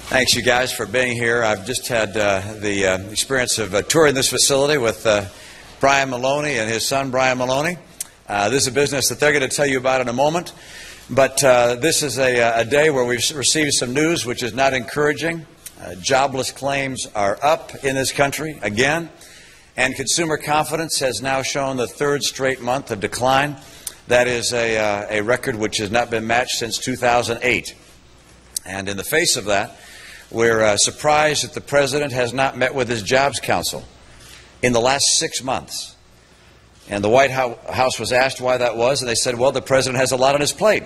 Thanks, you guys, for being here. I've just had the experience of touring this facility with Brian Maloney and his son, Brian Maloney. This is a business that they're going to tell you about in a moment. But this is a day where we've received some news which is not encouraging. Jobless claims are up in this country again. And consumer confidence has now shown the third straight month of decline. That is a record which has not been matched since 2008. And in the face of that, we're surprised that the President has not met with his Jobs Council in the last 6 months. And the White House was asked why that was, and they said, well, the President has a lot on his plate.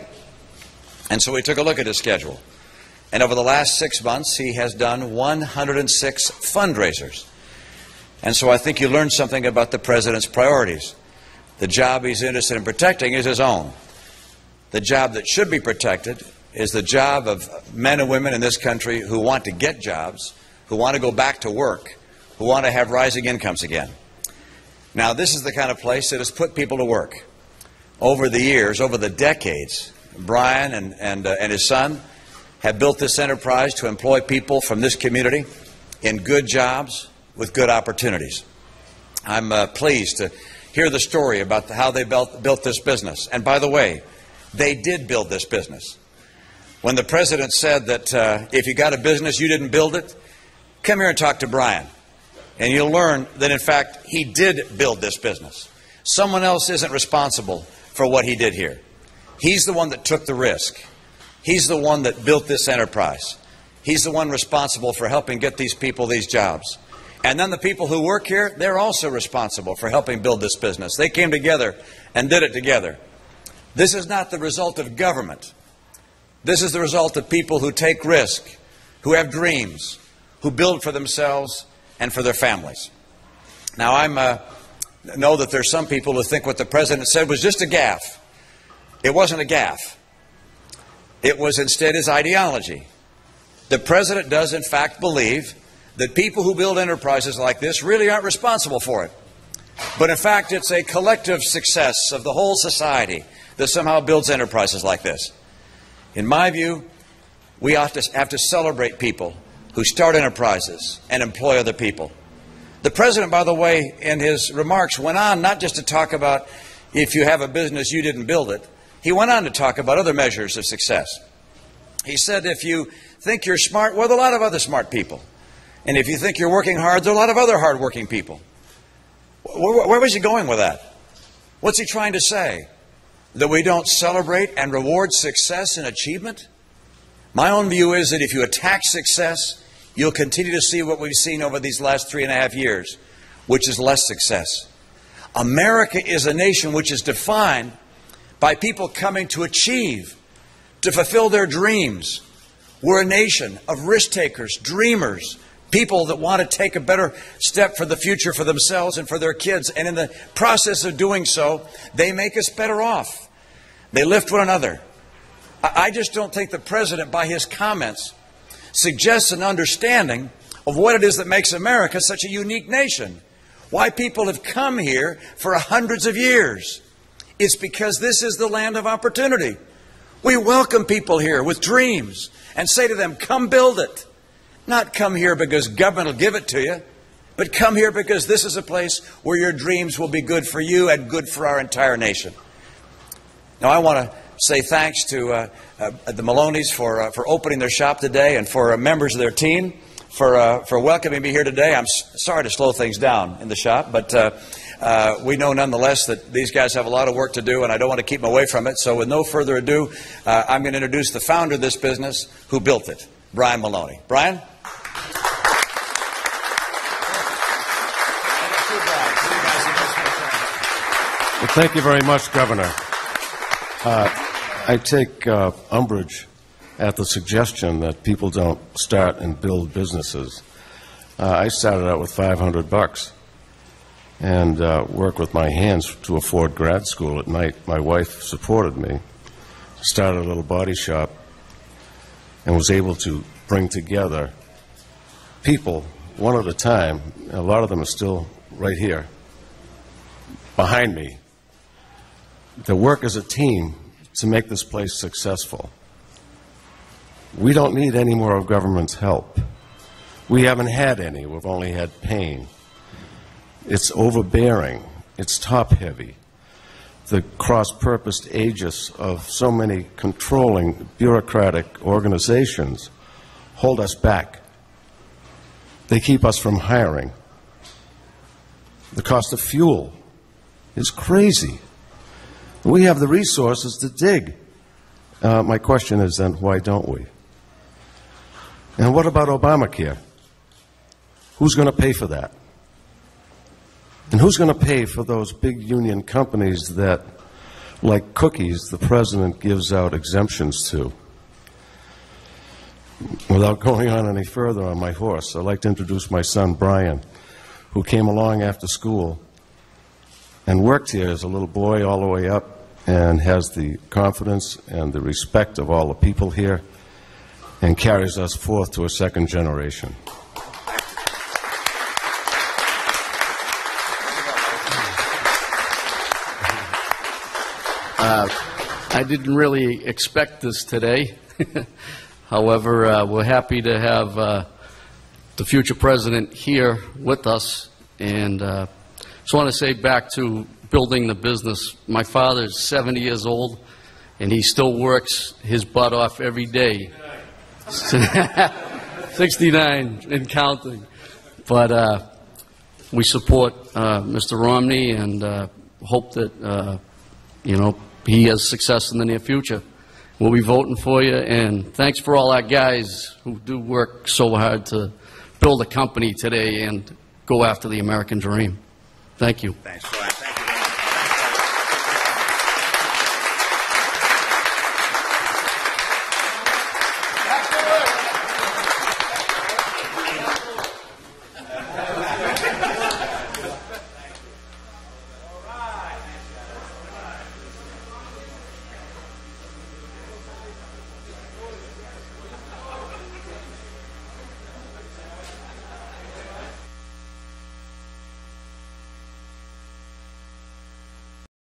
And so we took a look at his schedule. And over the last 6 months, he has done 106 fundraisers. And so I think you learned something about the President's priorities. The job he's interested in protecting is his own. The job that should be protected is the job of men and women in this country who want to get jobs, who want to go back to work, who want to have rising incomes again. Now, this is the kind of place that has put people to work. Over the years, over the decades, Brian and his son have built this enterprise to employ people from this community in good jobs with good opportunities. I'm pleased to hear the story about how they built this business. And by the way, they did build this business. When the President said that if you got a business, you didn't build it, come here and talk to Brian. And you'll learn that, in fact, he did build this business. Someone else isn't responsible for what he did here. He's the one that took the risk. He's the one that built this enterprise. He's the one responsible for helping get these people these jobs. And then the people who work here, they're also responsible for helping build this business. They came together and did it together. This is not the result of government. This is the result of people who take risk, who have dreams, who build for themselves and for their families. Now, I know that there's some people who think what the President said was just a gaffe. It wasn't a gaffe. It was instead his ideology. The President does, in fact, believe that people who build enterprises like this really aren't responsible for it. But in fact, it's a collective success of the whole society that somehow builds enterprises like this. In my view, we ought to have to celebrate people who start enterprises and employ other people. The President, by the way, in his remarks went on not just to talk about if you have a business, you didn't build it. He went on to talk about other measures of success. He said if you think you're smart, well, there are a lot of other smart people. And if you think you're working hard, there are a lot of other hard-working people. Where was he going with that? What's he trying to say? That we don't celebrate and reward success and achievement? My own view is that if you attack success, you'll continue to see what we've seen over these last 3.5 years, which is less success. America is a nation which is defined by people coming to achieve, to fulfill their dreams. We're a nation of risk takers, dreamers, people that want to take a better step for the future for themselves and for their kids. And in the process of doing so, they make us better off. They lift one another. I just don't think the President, by his comments, suggests an understanding of what it is that makes America such a unique nation. Why people have come here for hundreds of years. It's because this is the land of opportunity. We welcome people here with dreams and say to them, come build it. Not come here because government will give it to you, but come here because this is a place where your dreams will be good for you and good for our entire nation. Now, I want to say thanks to the Maloneys for opening their shop today, and for members of their team for welcoming me here today. I'm sorry to slow things down in the shop, but we know nonetheless that these guys have a lot of work to do, and I don't want to keep them away from it. So with no further ado, I'm going to introduce the founder of this business who built it, Brian Maloney. Brian? Well, thank you very much, Governor. I take umbrage at the suggestion that people don't start and build businesses. I started out with $500 and worked with my hands to afford grad school at night. My wife supported me, started a little body shop, and was able to bring together people one at a time. A lot of them are still right here behind me, to work as a team to make this place successful. We don't need any more of government's help. We haven't had any. We've only had pain. It's overbearing. It's top-heavy. The cross-purposed aegis of so many controlling bureaucratic organizations hold us back. They keep us from hiring. The cost of fuel is crazy. We have the resources to dig. My question is then, why don't we? And what about Obamacare? Who's going to pay for that? And who's going to pay for those big union companies that, like cookies, the President gives out exemptions to? Without going on any further on my horse, I'd like to introduce my son, Brian, who came along after school and worked here as a little boy all the way up, and has the confidence and the respect of all the people here, and carries us forth to a second generation. I didn't really expect this today. However, we're happy to have the future president here with us, and just want to say back to building the business. My father is 70 years old, and he still works his butt off every day. 69 and counting. But we support Mr. Romney, and hope that he has success in the near future. We'll be voting for you, and thanks for all our guys who do work so hard to build a company today and go after the American dream. Thank you. Thanks.